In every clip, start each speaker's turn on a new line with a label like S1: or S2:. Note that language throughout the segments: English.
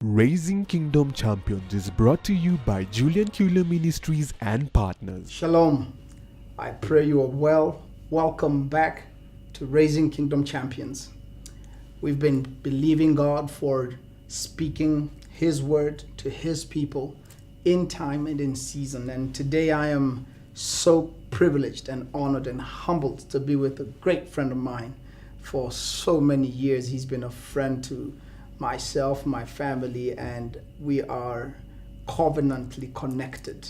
S1: Raising Kingdom Champions is brought to you by Julian Kuehler Ministries and partners.
S2: Shalom. I pray you are well. Welcome back to Raising Kingdom Champions. We've been believing God for speaking His word to His people in time and in season. And today I am so privileged and honored and humbled to be with a great friend of mine. For so many years, he's been a friend to myself, my family, and we are covenantly connected.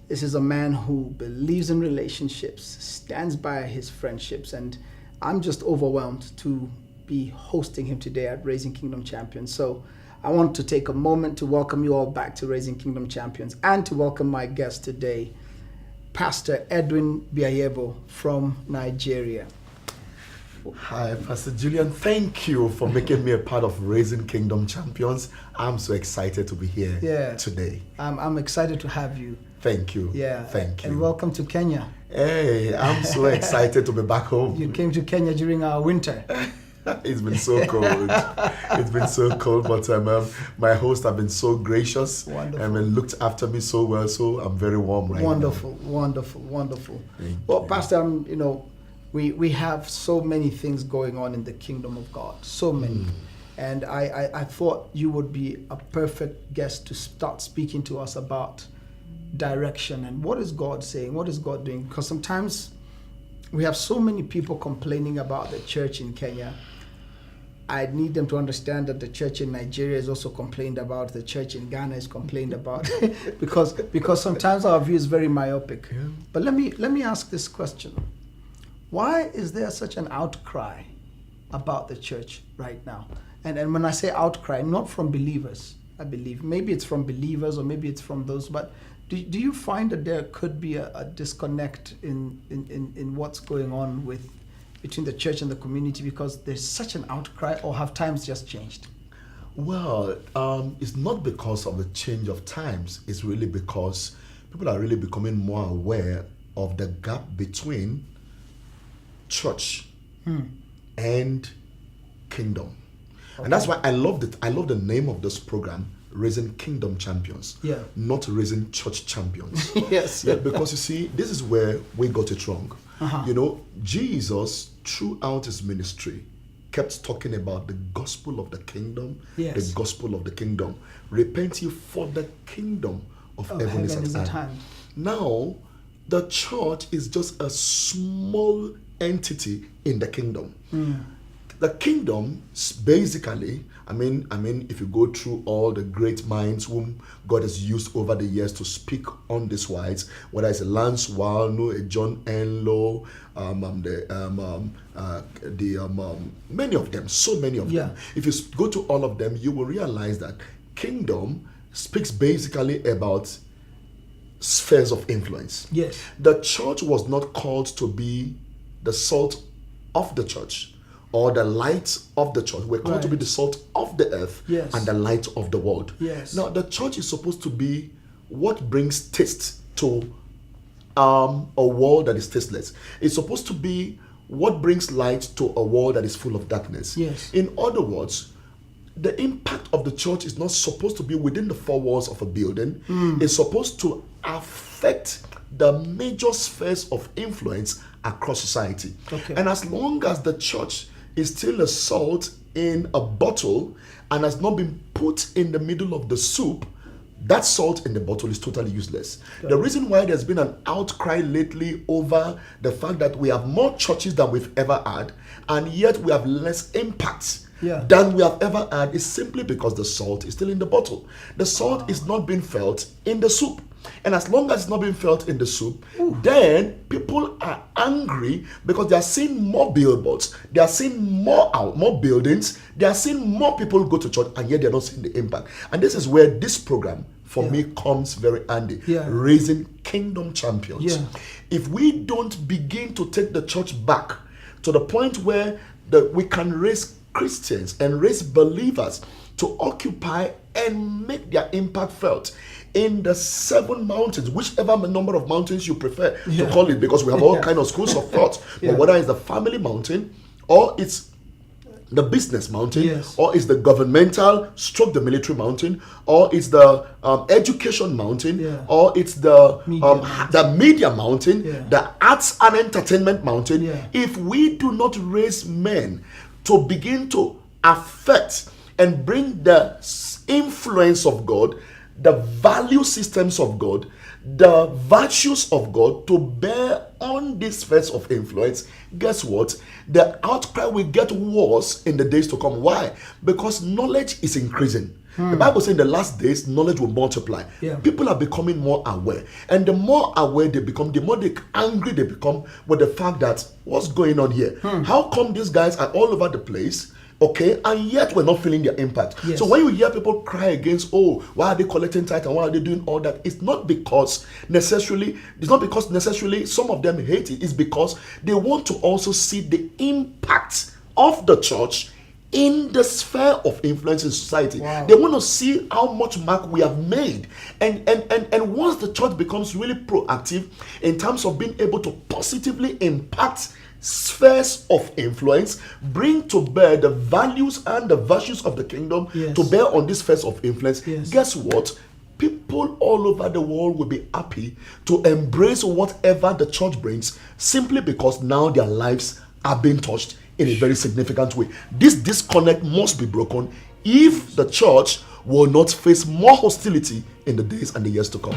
S2: This is a man who believes in relationships, stands by his friendships, and I'm just overwhelmed to be hosting him today at Raising Kingdom Champions. So I want to take a moment to welcome you all back to Raising Kingdom Champions and to welcome my guest today, Pastor Edwin Biayevo from Nigeria.
S3: Hi, Pastor Julian. Thank you for making me a part of Raising Kingdom Champions. I'm so excited to be here today.
S2: I'm excited to have you.
S3: Thank you. Thank you.
S2: And welcome to Kenya.
S3: Hey, I'm so excited to be back home.
S2: You came to Kenya during our winter.
S3: It's been so cold. It's been so cold, but my hosts have been so gracious.
S2: Wonderful.
S3: And looked after me so well, so I'm very warm right now.
S2: Wonderful. Well, Pastor, we have so many things going on in the kingdom of God, so many. And I thought you would be a perfect guest to start speaking to us about direction and what is God saying, what is God doing? Because sometimes we have so many people complaining about the church in Kenya. I need them to understand that the church in Nigeria is also complained about, the church in Ghana is complained about, because sometimes our view is very myopic.
S3: Yeah.
S2: But let me ask this question. Why is there such an outcry about the church right now? And when I say outcry, not from believers, I believe. Maybe it's from believers or maybe it's from those, but do you find that there could be a disconnect in what's going on between the church and the community because there's such an outcry, or have times just changed?
S3: Well, it's not because of the change of times. It's really because people are really becoming more aware of the gap between church and kingdom. Okay. And that's why I love it. I love the name of this program, Raising Kingdom Champions, not Raising Church Champions.
S2: Yes.
S3: Yeah, because you see, this is where we got it wrong. Jesus, throughout his ministry, kept talking about the gospel of the kingdom, the gospel of the kingdom. Repent ye, for the kingdom of heaven is at hand. Now, the church is just a small entity in the kingdom. The kingdom basically, I mean, if you go through all the great minds whom God has used over the years to speak on this wise, whether it's a Lance Walno, a John Enlow, many of them, so many of them. If you go to all of them, you will realize that kingdom speaks basically about spheres of influence.
S2: Yes.
S3: The church was not called to be the salt of the church or the light of the church. We're called to be the salt of the earth and the light of the world.
S2: Yes.
S3: Now, the church is supposed to be what brings taste to a world that is tasteless. It's supposed to be what brings light to a world that is full of darkness.
S2: Yes.
S3: In other words, the impact of the church is not supposed to be within the four walls of a building. It's supposed to affect the major spheres of influence across society.
S2: Okay.
S3: And as long as the church is still a salt in a bottle and has not been put in the middle of the soup, that salt in the bottle is totally useless. The reason why there's been an outcry lately over the fact that we have more churches than we've ever had, and yet we have less impact than we have ever had, is simply because the salt is still in the bottle. The salt is not being felt in the soup. And as long as it's not being felt in the soup, then people are angry because they are seeing more billboards, they are seeing more buildings, they are seeing more people go to church, and yet they're not seeing the impact. And this is where this program, for me, comes very handy. Raising Kingdom Champions. If we don't begin to take the church back to the point where we can raise Christians and raise believers to occupy and make their impact felt in the 7 mountains, whichever number of mountains you prefer to call it, because we have all kind of schools of thought. But whether it's the family mountain or it's the business mountain,
S2: Yes.
S3: or it's the governmental stroke the military mountain, or it's the education mountain,
S2: Yeah.
S3: or it's the
S2: Media
S3: media mountain,
S2: Yeah.
S3: the arts and entertainment mountain.
S2: Yeah.
S3: If we do not raise men to begin to affect and bring the influence of God, the value systems of God, the virtues of God to bear on this spheres of influence, guess what? The outcry will get worse in the days to come. Why? Because knowledge is increasing. The Bible says in the last days, knowledge will multiply.
S2: Yeah.
S3: People are becoming more aware. And the more aware they become, the more angry they become with the fact that what's going on here? How come these guys are all over the place? Okay, and yet we're not feeling their impact.
S2: Yes.
S3: So when you hear people cry against, oh, why are they collecting tithe and why are they doing all that? It's not because necessarily some of them hate it. It's because they want to also see the impact of the church in the sphere of influence in society.
S2: Wow.
S3: They want to see how much mark we have made. And once the church becomes really proactive in terms of being able to positively impact spheres of influence, bring to bear the values and the virtues of the kingdom,
S2: Yes.
S3: to bear on this spheres of influence,
S2: Yes.
S3: guess what? People all over the world will be happy to embrace whatever the church brings, simply because now their lives are being touched in a very significant way. This disconnect must be broken if the church will not face more hostility in the days and the years to come.